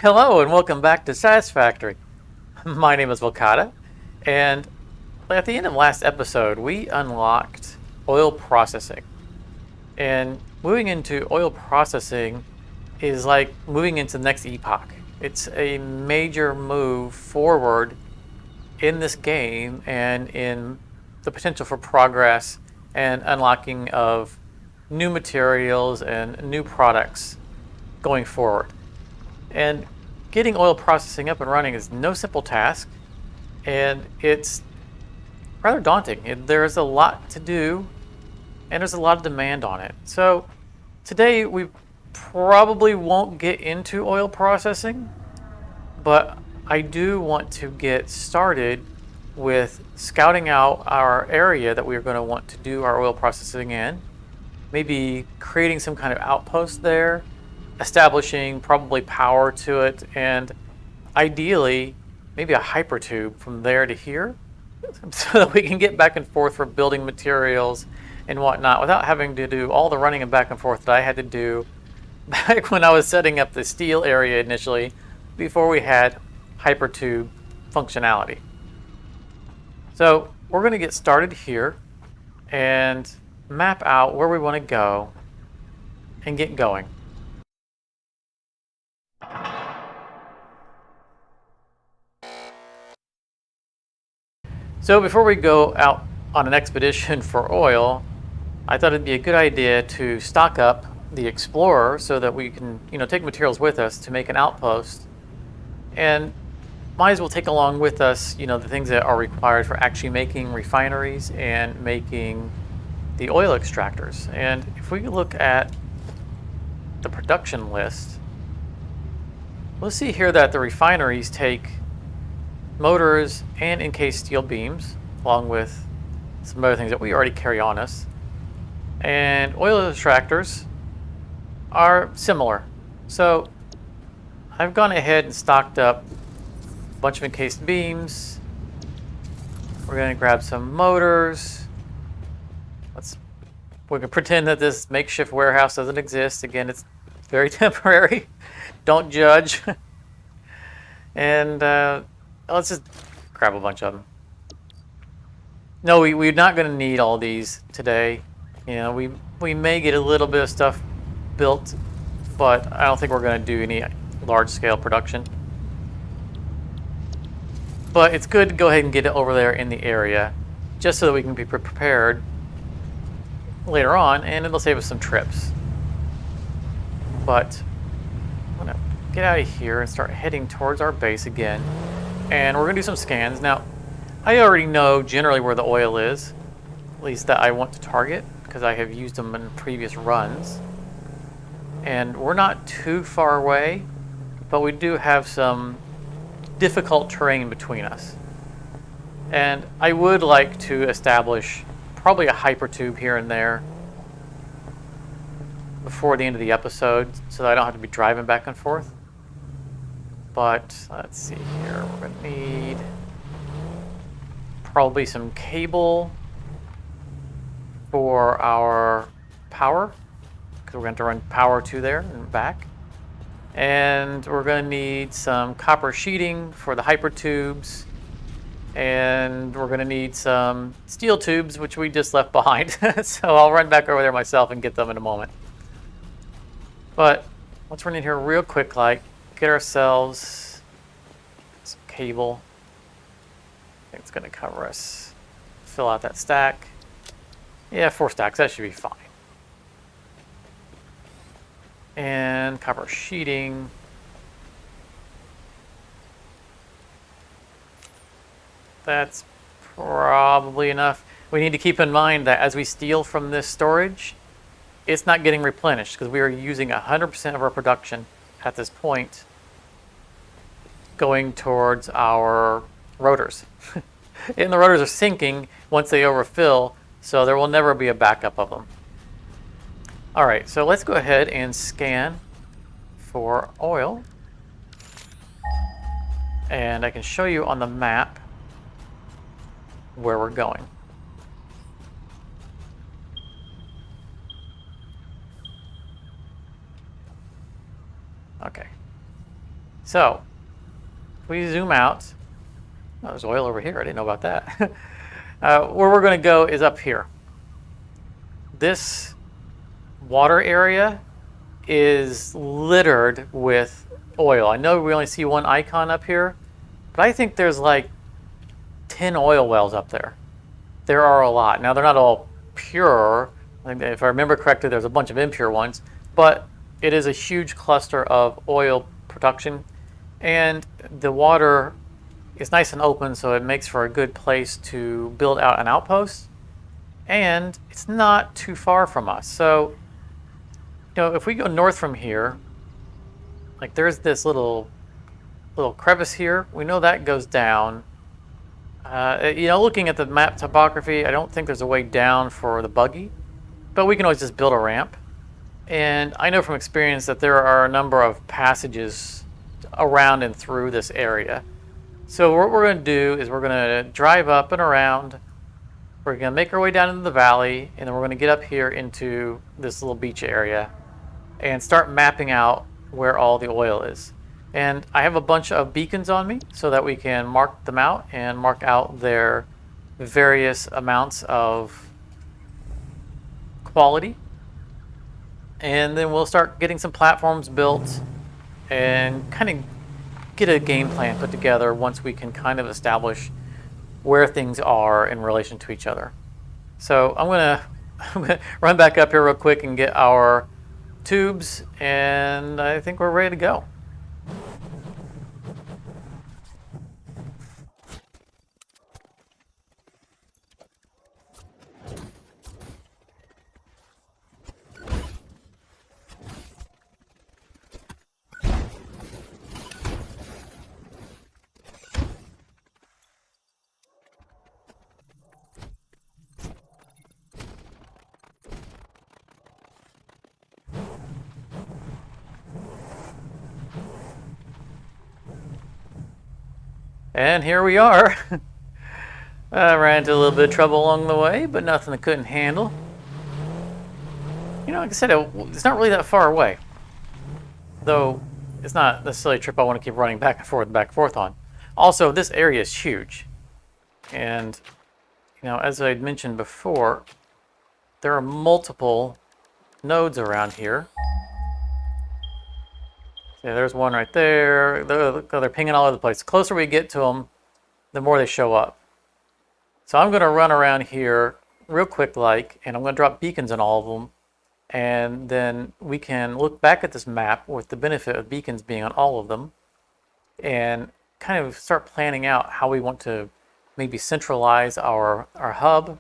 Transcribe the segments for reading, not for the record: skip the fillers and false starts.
Hello and welcome back to Satisfactory. My name is Volcata, and at the end of last episode, we unlocked oil processing. And moving into oil processing is like moving into the next epoch. It's a major move forward in this game and in the potential for progress and unlocking of new materials and new products going forward. And getting oil processing up and running is no simple task, and it's rather daunting. There's a lot to do, and there's a lot of demand on it. So today we probably won't get into oil processing, but I do want to get started with scouting out our area that we are going to want to do our oil processing in, maybe creating some kind of outpost there, establishing probably power to it, and ideally maybe a hypertube from there to here so that we can get back and forth for building materials and whatnot without having to do all the running and back and forth that I had to do back when I was setting up the steel area initially before we had hypertube functionality. So we're going to get started here and map out where we want to go and get going. So before we go out on an expedition for oil, I thought it'd be a good idea to stock up the Explorer so that we can, take materials with us to make an outpost. And might as well take along with us, the things that are required for actually making refineries and making the oil extractors. And if we look at the production list, we'll see here that the refineries take motors and encased steel beams, along with some other things that we already carry on us. And oil extractors are similar. So I've gone ahead and stocked up a bunch of encased beams. We're going to grab some motors. We can pretend that this makeshift warehouse doesn't exist. Again, it's very temporary. Don't judge. And let's just grab a bunch of them. No, we're not going to need all these today. We may get a little bit of stuff built, but I don't think we're going to do any large-scale production. But it's good to go ahead and get it over there in the area, just so that we can be prepared later on, and it'll save us some trips. But I'm going to get out of here and start heading towards our base again. And we're going to do some scans. Now, I already know generally where the oil is, at least that I want to target, because I have used them in previous runs. And we're not too far away, but we do have some difficult terrain between us. And I would like to establish probably a hypertube here and there before the end of the episode so that I don't have to be driving back and forth. But let's see here, we're going to need probably some cable for our power, because we're going to run power to there and back. And we're going to need some copper sheeting for the hypertubes. And we're going to need some steel tubes, which we just left behind. So I'll run back over there myself and get them in a moment. But let's run in here real quick, get ourselves some cable. I think it's going to cover us. Fill out that stack. Yeah, 4 stacks, that should be fine. And copper sheeting. That's probably enough. We need to keep in mind that as we steal from this storage, it's not getting replenished because we are using 100% of our production at this point going towards our rotors. And the rotors are sinking once they overfill, so there will never be a backup of them. All right, so let's go ahead and scan for oil. And I can show you on the map where we're going. Okay. So if we zoom out, oh, there's oil over here. I didn't know about that. Where we're going to go is up here. This water area is littered with oil. I know we only see one icon up here, but I think there's like 10 oil wells up there. There are a lot. Now, they're not all pure. If I remember correctly, there's a bunch of impure ones, but it is a huge cluster of oil production, and the water is nice and open, so it makes for a good place to build out an outpost, and it's not too far from us. So, if we go north from here, like there's this little crevice here. We know that goes down. Looking at the map topography, I don't think there's a way down for the buggy, but we can always just build a ramp. And I know from experience that there are a number of passages around and through this area. So what we're going to do is we're going to drive up and around. We're going to make our way down into the valley, and then we're going to get up here into this little beach area and start mapping out where all the oil is. And I have a bunch of beacons on me so that we can mark them out and mark out their various amounts of quality. And then we'll start getting some platforms built and kind of get a game plan put together once we can kind of establish where things are in relation to each other. So I'm gonna run back up here real quick and get our tubes, and I think we're ready to go. And here we are. I ran into a little bit of trouble along the way, but nothing I couldn't handle. Like I said, it's not really that far away. Though, it's not necessarily a trip I want to keep running back and forth on. Also, this area is huge. And, as I'd mentioned before, there are multiple nodes around here. Yeah, there's one right there. They're pinging all over the place. The closer we get to them, the more they show up. So I'm going to run around here real quick and I'm going to drop beacons on all of them. And then we can look back at this map with the benefit of beacons being on all of them and kind of start planning out how we want to maybe centralize our hub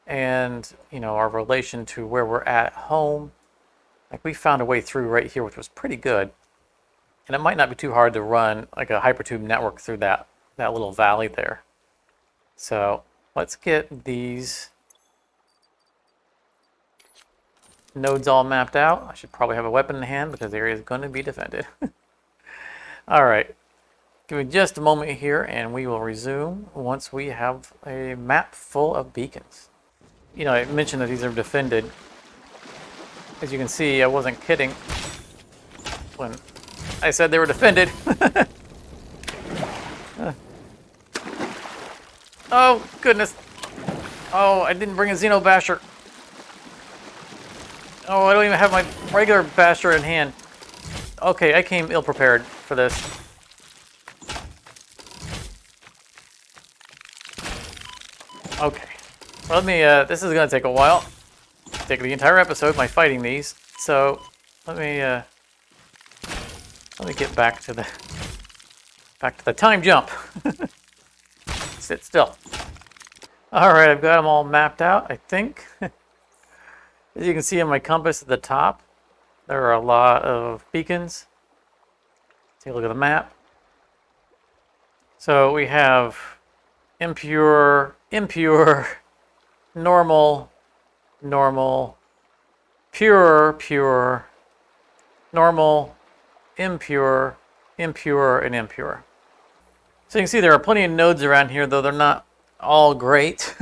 and, our relation to where we're at home. Like we found a way through right here, which was pretty good. And it might not be too hard to run like a hypertube network through that little valley there. So let's get these nodes all mapped out. I should probably have a weapon in hand because the area is going to be defended. All right. Give me just a moment here and we will resume once we have a map full of beacons. I mentioned that these are defended. As you can see, I wasn't kidding when I said they were defended. Oh, goodness. Oh, I didn't bring a Xeno Basher. Oh, I don't even have my regular Basher in hand. Okay, I came ill-prepared for this. Okay. Well, this is going to take a while. Take the entire episode by fighting these. So, let me get back to the time jump. Sit still. All right, I've got them all mapped out, I think. As you can see on my compass at the top, there are a lot of beacons. Take a look at the map. So we have impure, normal, pure, normal, impure, and impure. So you can see there are plenty of nodes around here, though they're not all great.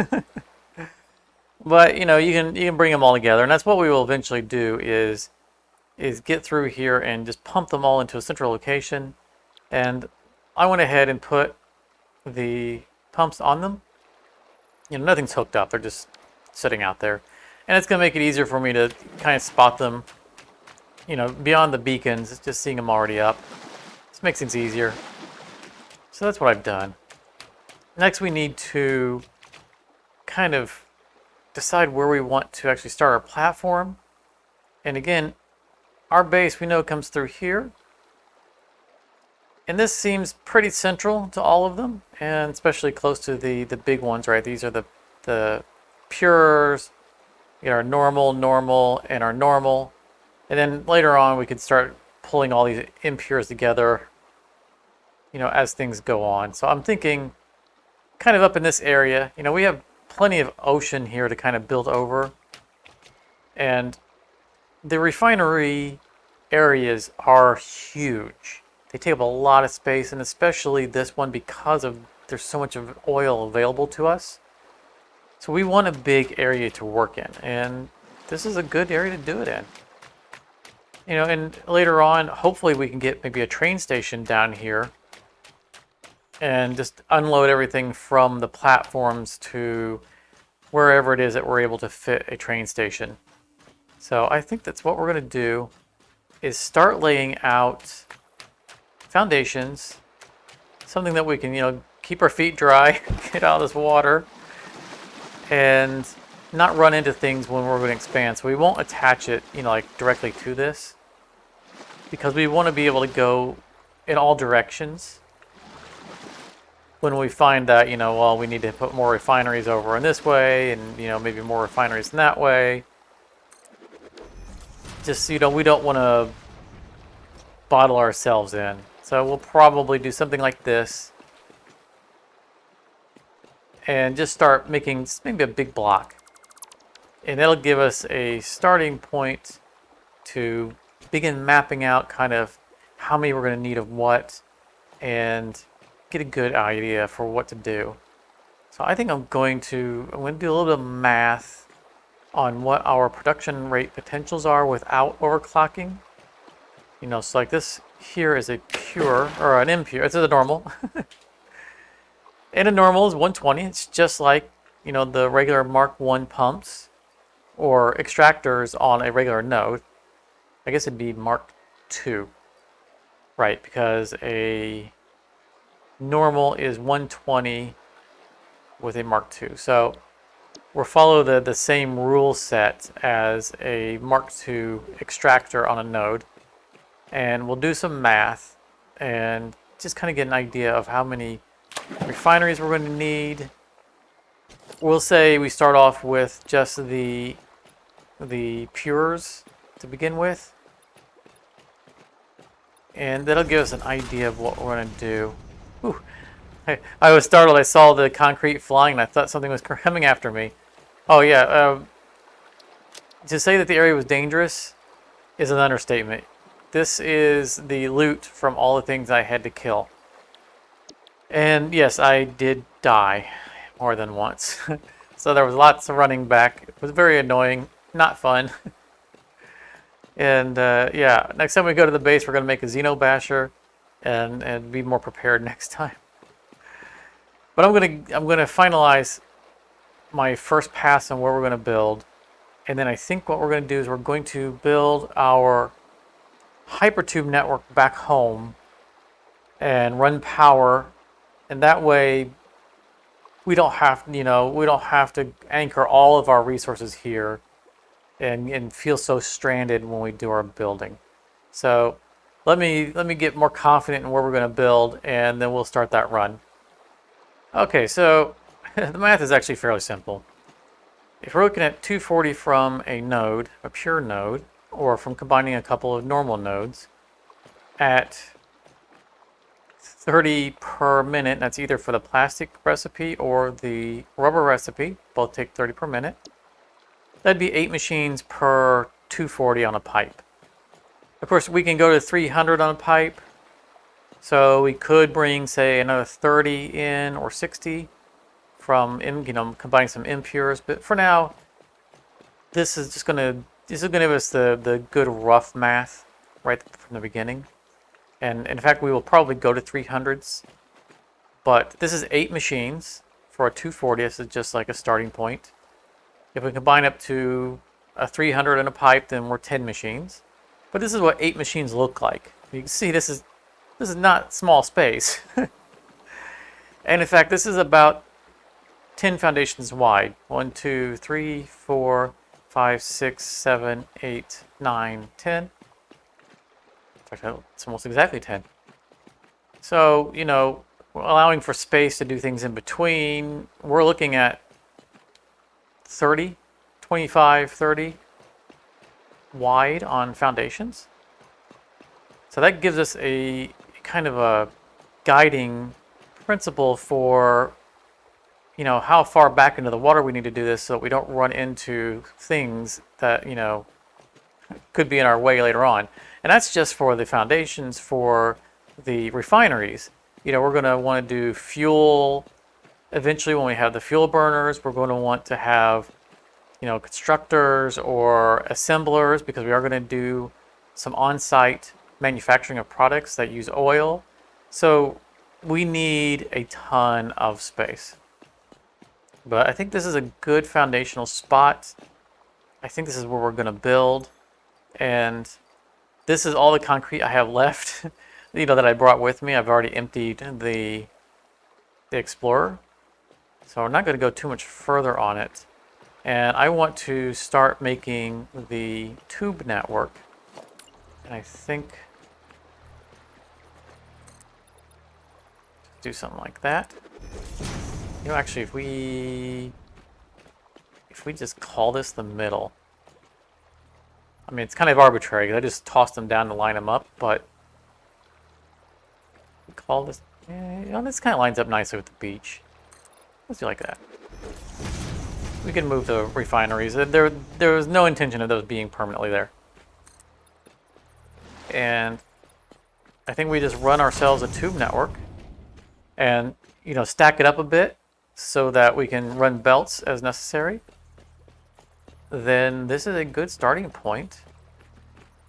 But you can bring them all together, and that's what we will eventually do is get through here and just pump them all into a central location And I went ahead and put the pumps on them. Nothing's hooked up. They're just sitting out there. And it's going to make it easier for me to kind of spot them, beyond the beacons, just seeing them already up. This makes things easier. So that's what I've done. Next, we need to kind of decide where we want to actually start our platform. And again, our base we know comes through here. And this seems pretty central to all of them, and especially close to the big ones, right? These are the pures, our normal, and our normal. And then later on, we could start pulling all these impures together, as things go on. So I'm thinking kind of up in this area, we have plenty of ocean here to kind of build over. And the refinery areas are huge. They take up a lot of space, and especially this one because there's so much of oil available to us. So we want a big area to work in, and this is a good area to do it in. And later on, hopefully we can get maybe a train station down here and just unload everything from the platforms to wherever it is that we're able to fit a train station. So I think that's what we're going to do, is start laying out foundations, something that we can, keep our feet dry, get out of this water, and not run into things when we're going to expand. So we won't attach it, like directly to this, because we want to be able to go in all directions. When we find that, well, we need to put more refineries over in this way, and, maybe more refineries in that way. Just, we don't want to bottle ourselves in. So we'll probably do something like this and just start making maybe a big block. And that'll give us a starting point to begin mapping out kind of how many we're going to need of what and get a good idea for what to do. So I think I'm going to do a little bit of math on what our production rate potentials are without overclocking. So like this here is a pure, or an impure, it's a normal. And a normal is 120. It's just like, the regular Mark 1 pumps or extractors on a regular node. I guess it'd be Mark 2. Right, because a normal is 120 with a Mark 2. So we'll follow the same rule set as a Mark 2 extractor on a node. And we'll do some math and just kind of get an idea of how many refineries we're going to need. We'll say we start off with just the pures to begin with. And that'll give us an idea of what we're going to do. Whew. I was startled. I saw the concrete flying and I thought something was coming after me. Oh yeah, to say that the area was dangerous is an understatement. This is the loot from all the things I had to kill. And yes, I did die more than once. So there was lots of running back. It was very annoying, not fun. And yeah, next time we go to the base, we're going to make a Xeno Basher and be more prepared next time. But I'm gonna finalize my first pass on where we're going to build. And then I think what we're going to do is we're going to build our hypertube network back home and run power, and that way we don't have to anchor all of our resources here and feel so stranded when we do our building. So let me get more confident in where we're going to build, and then we'll start that run. Okay, so the math is actually fairly simple. If we're looking at 240 from a node, a pure node, or from combining a couple of normal nodes at 30 per minute, that's either for the plastic recipe or the rubber recipe, both take 30 per minute. That'd be 8 machines per 240 on a pipe. Of course, we can go to 300 on a pipe, so we could bring, say, another 30 in or 60 from, combining some impures. But for now, this is going to give us the good rough math right from the beginning. And in fact, we will probably go to 300s. But this is 8 machines for a 240. This is just like a starting point. If we combine up to a 300 and a pipe, then we're 10 machines. But this is what 8 machines look like. You can see this is not small space. And in fact, this is about 10 foundations wide. 1, 2, 3, 4, 5, 6, 7, 8, 9, 10. In fact, it's almost exactly 10. So, you know, allowing for space to do things in between, we're looking at 30, 25, 30 wide on foundations. So that gives us a kind of a guiding principle for, you know, how far back into the water we need to do this so that we don't run into things that, you know, could be in our way later on. And that's just for the foundations for the refineries. You know, we're going to want to do fuel. Eventually, when we have the fuel burners, we're going to want to have, you know, constructors or assemblers, because we are going to do some on-site manufacturing of products that use oil. So we need a ton of space. But I think this is a good foundational spot. I think this is where we're going to build. And this is all the concrete I have left, you know, that I brought with me. I've already emptied the Explorer. So we're not going to go too much further on it. And I want to start making the tube network. And I think do something like that. You know, actually, if we just call this the middle. I mean, it's kind of arbitrary because I just tossed them down to line them up, but call this, you know, this kind of lines up nicely with the beach. Let's do like that. We can move the refineries. There was no intention of those being permanently there. And I think we just run ourselves a tube network and, you know, stack it up a bit so that we can run belts as necessary. Then this is a good starting point.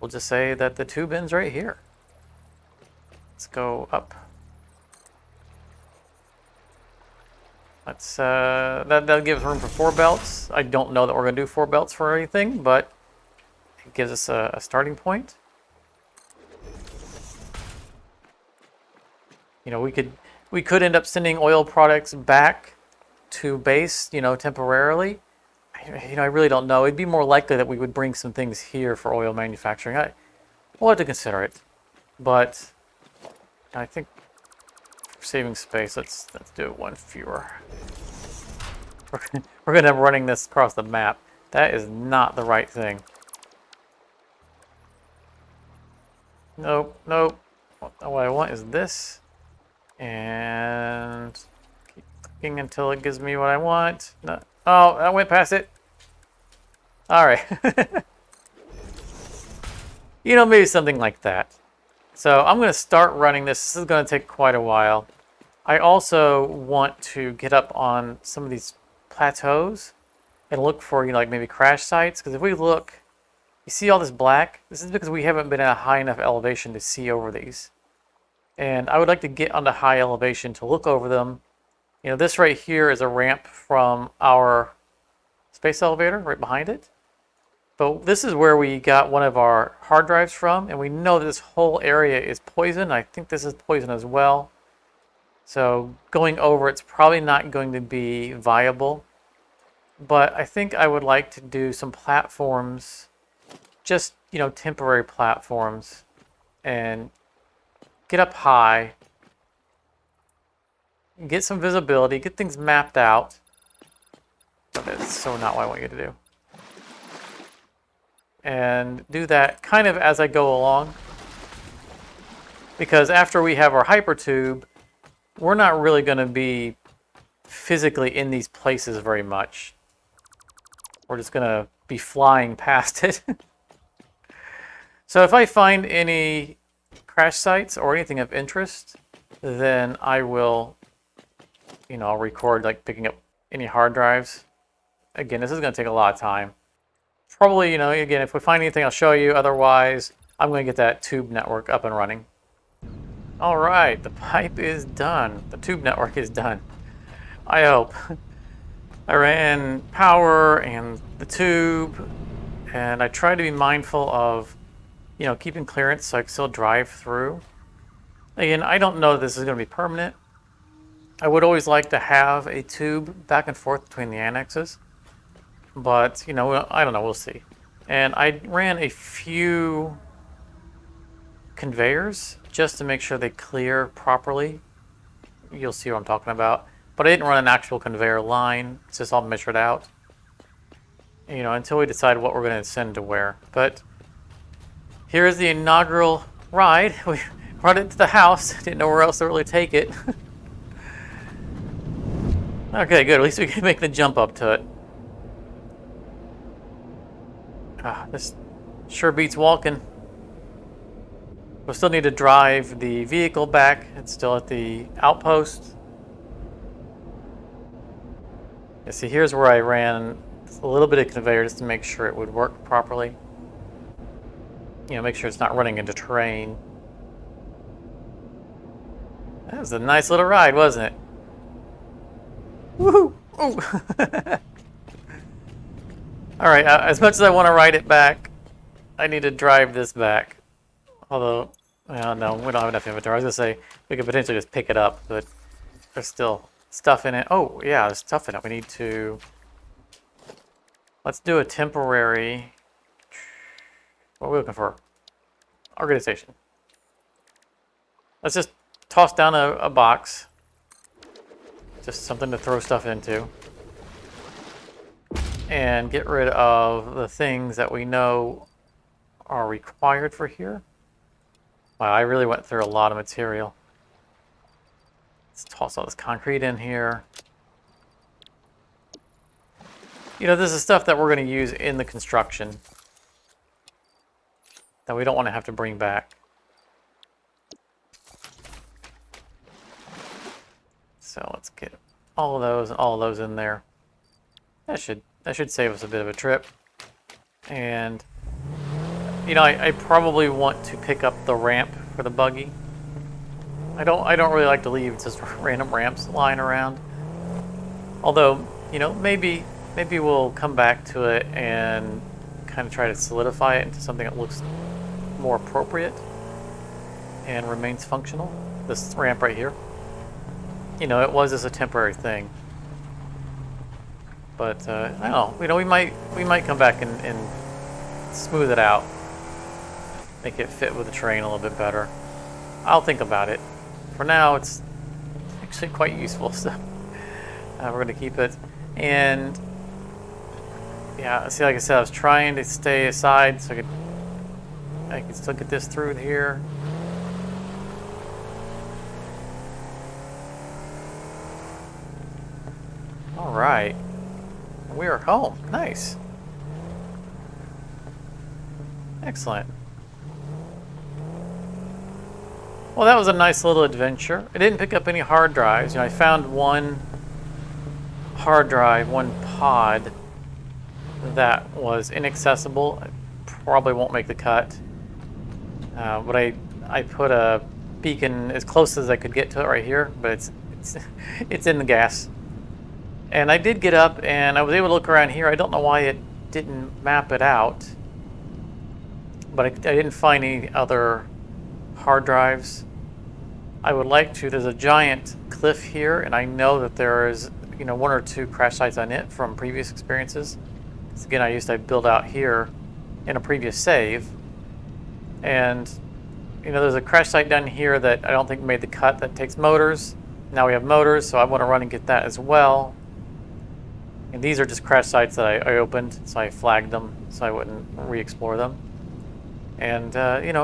We'll just say that the tube ends right here. Let's go up. Let's that'll give us room for 4 belts. I don't know that we're going to do 4 belts for anything, but it gives us a starting point. You know, we could end up sending oil products back to base, you know, temporarily. You know, I really don't know. It'd be more likely that we would bring some things here for oil manufacturing. We'll have to consider it, but I think for saving space, let's do it 1 fewer. We're gonna be running this across the map. That is not the right thing. Nope, nope. What I want is this, and keep clicking until it gives me what I want. No. Oh, I went past it. All right. You know, maybe something like that. So I'm going to start running this. This is going to take quite a while. I also want to get up on some of these plateaus and look for, you know, like maybe crash sites. Because if we look, you see all this black? This is because we haven't been at a high enough elevation to see over these. And I would like to get onto high elevation to look over them. You know, this right here is a ramp from our space elevator right behind it. But this is where we got one of our hard drives from, and we know that this whole area is poison. I think this is poison as well. So going over it's probably not going to be viable. But I think I would like to do some platforms, just, you know, temporary platforms, and get up high, get some visibility, get things mapped out. That's so not what I want you to do. And do that kind of as I go along. Because after we have our hypertube, we're not really going to be physically in these places very much. We're just going to be flying past it. So if I find any crash sites or anything of interest, then I will, you know, I'll record like picking up any hard drives. Again, this is going to take a lot of time. Probably, you know, again, if we find anything, I'll show you. Otherwise, I'm going to get that tube network up and running. All right, the pipe is done. The tube network is done. I hope. I ran power and the tube, and I tried to be mindful of, keeping clearance so I can still drive through. Again, I don't know that this is going to be permanent. I would always like to have a tube back and forth between the annexes, but, I don't know, we'll see. And I ran a few conveyors just to make sure they clear properly. You'll see what I'm talking about. But I didn't run an actual conveyor line. It's just all measured out. Until we decide what we're going to send to where. But here's the inaugural ride. We brought it to the house. Didn't know where else to really take it. Okay, good. At least we can make the jump up to it. This sure beats walking. We'll still need to drive the vehicle back. It's still at the outpost. Yeah, see, here's where I ran a little bit of conveyor just to make sure it would work properly. Make sure it's not running into terrain. That was a nice little ride, wasn't it? Woohoo! Ooh. All right, as much as I want to ride it back, I need to drive this back. Although, well, no, we don't have enough inventory. I was going to say we could potentially just pick it up, but there's still stuff in it. Oh, yeah, there's stuff in it. We need to... Let's do a temporary... What are we looking for? Organization. Let's just toss down a box. Just something to throw stuff into. And get rid of the things that we know are required for here. Wow, I really went through a lot of material. Let's toss all this concrete in here. This is stuff that we're going to use in the construction that we don't want to have to bring back. So let's get all of those and all of those in there. That should save us a bit of a trip. And I probably want to pick up the ramp for the buggy. I don't really like to leave just random ramps lying around. Although, maybe we'll come back to it and kind of try to solidify it into something that looks more appropriate and remains functional. This ramp right here. It was just a temporary thing. But I don't know. We might come back and smooth it out, make it fit with the terrain a little bit better. I'll think about it. For now, it's actually quite useful, so we're going to keep it. And yeah, see, like I said, I was trying to stay aside so I could still get this through here. All right. We are home. Nice. Excellent. Well, that was a nice little adventure. I didn't pick up any hard drives. I found one hard drive, one pod that was inaccessible. It probably won't make the cut. But I put a beacon as close as I could get to it right here, but it's in the gas. And I did get up and I was able to look around here. I don't know why it didn't map it out, but I didn't find any other hard drives. I would like to. There's a giant cliff here, and I know that there is, one or two crash sites on it from previous experiences. So again, I build out here in a previous save, and there's a crash site down here that I don't think made the cut that takes motors. Now we have motors, so I want to run and get that as well. And these are just crash sites that I opened, so I flagged them so I wouldn't re-explore them. And,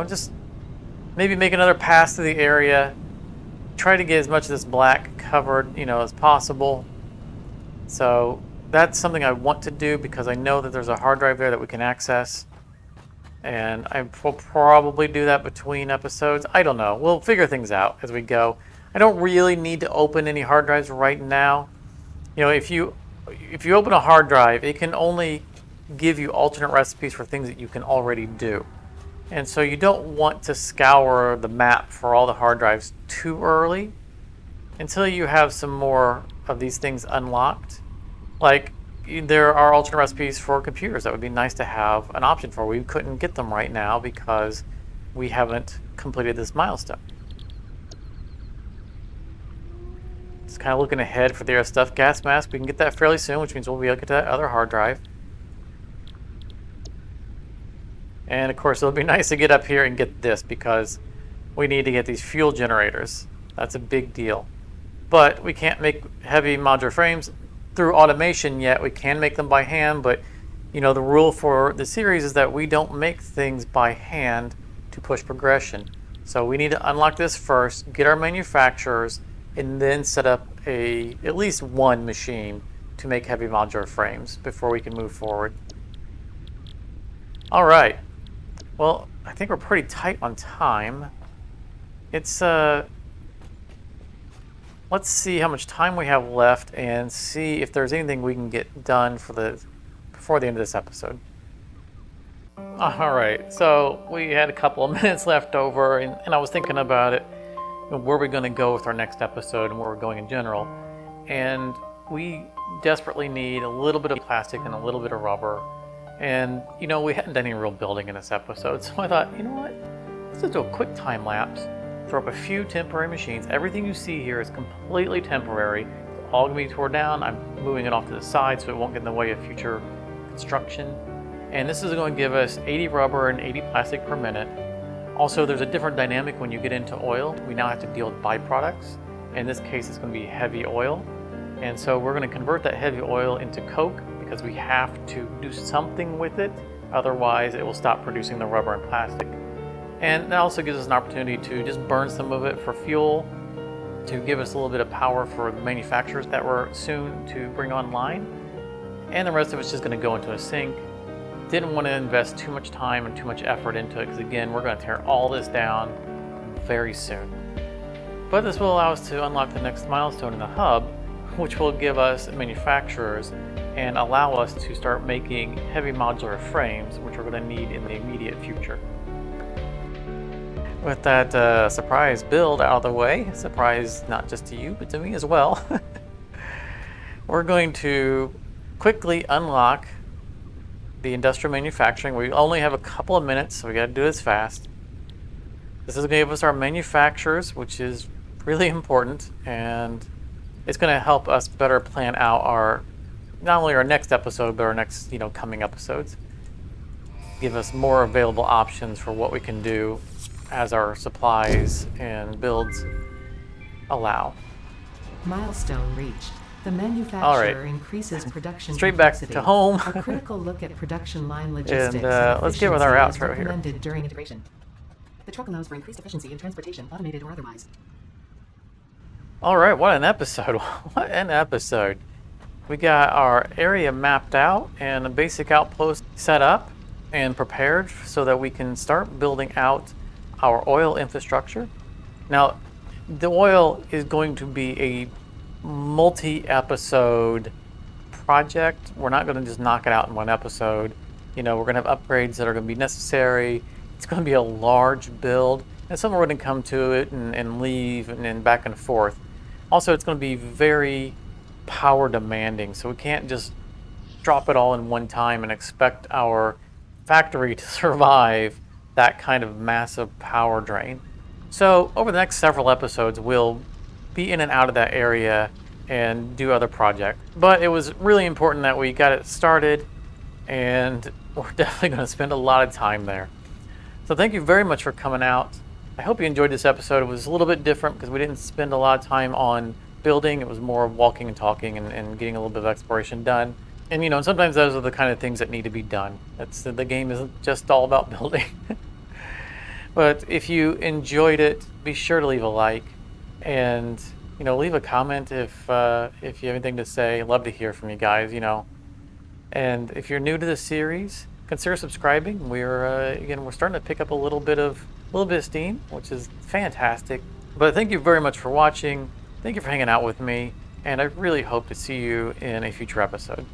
just maybe make another pass to the area, try to get as much of this black covered, as possible. So that's something I want to do because I know that there's a hard drive there that we can access. And I will probably do that between episodes. I don't know. We'll figure things out as we go. I don't really need to open any hard drives right now. If you open a hard drive, it can only give you alternate recipes for things that you can already do. And so you don't want to scour the map for all the hard drives too early until you have some more of these things unlocked. Like, there are alternate recipes for computers that would be nice to have an option for. We couldn't get them right now because we haven't completed this milestone. Just kind of looking ahead for the stuff. Gas mask, we can get that fairly soon, which means we'll be able to get to that other hard drive. And of course, it'll be nice to get up here and get this because we need to get these fuel generators. That's a big deal. But we can't make heavy modular frames through automation yet. We can make them by hand, but you know, the rule for the series is that we don't make things by hand to push progression. So we need to unlock this first, get our manufacturers, and then set up at least one machine to make heavy modular frames before we can move forward. All right. Well, I think we're pretty tight on time. It's let's see how much time we have left and see if there's anything we can get done before the end of this episode. All right, so we had a couple of minutes left over, and I was thinking about it, where we're going to go with our next episode and where we're going in general. And we desperately need a little bit of plastic and a little bit of rubber. And, you know, we hadn't done any real building in this episode, so I thought, you know what, let's just do a quick time lapse, throw up a few temporary machines. Everything you see here is completely temporary. It's all going to be torn down. I'm moving it off to the side so it won't get in the way of future construction. And this is going to give us 80 rubber and 80 plastic per minute. Also, there's a different dynamic when you get into oil. We now have to deal with byproducts. In this case, it's going to be heavy oil. And so we're going to convert that heavy oil into coke because we have to do something with it. Otherwise, it will stop producing the rubber and plastic. And that also gives us an opportunity to just burn some of it for fuel, to give us a little bit of power for the manufacturers that we're soon to bring online. And the rest of it's just going to go into a sink. Didn't want to invest too much time and too much effort into it because, again, we're going to tear all this down very soon. But this will allow us to unlock the next milestone in the hub, which will give us manufacturers and allow us to start making heavy modular frames, which we're going to need in the immediate future. With that surprise build out of the way, surprise not just to you, but to me as well, we're going to quickly unlock the industrial manufacturing. We only have a couple of minutes, so we got to do this fast. This is going to give us our manufacturers, which is really important, and it's going to help us better plan out our, not only our next episode, but our next, coming episodes. Give us more available options for what we can do as our supplies and builds allow. Milestone reached. The manufacturer increases production straight back to home. A critical look at production line logistics and let's get with our outro here. During integration. The truck allows for increased efficiency in transportation, automated or otherwise. All right, what an episode. What an episode. We got our area mapped out and a basic outpost set up and prepared so that we can start building out our oil infrastructure. Now, the oil is going to be a multi-episode project. We're not going to just knock it out in one episode. We're going to have upgrades that are going to be necessary. It's going to be a large build, and some are going to come to it and leave and back and forth. Also, it's going to be very power demanding, so we can't just drop it all in one time and expect our factory to survive that kind of massive power drain. So over the next several episodes, we'll be in and out of that area and do other projects. But it was really important that we got it started, and we're definitely going to spend a lot of time there. So thank you very much for coming out. I hope you enjoyed this episode. It was a little bit different because we didn't spend a lot of time on building. It was more walking and talking and getting a little bit of exploration done. And sometimes those are the kind of things that need to be done. The game isn't just all about building. But if you enjoyed it, be sure to leave a like and leave a comment if you have anything to say. Love to hear from you guys. And if you're new to the series, consider subscribing. We're starting to pick up a little bit of steam, which is fantastic. But thank you very much for watching. Thank you for hanging out with me, and I really hope to see you in a future episode.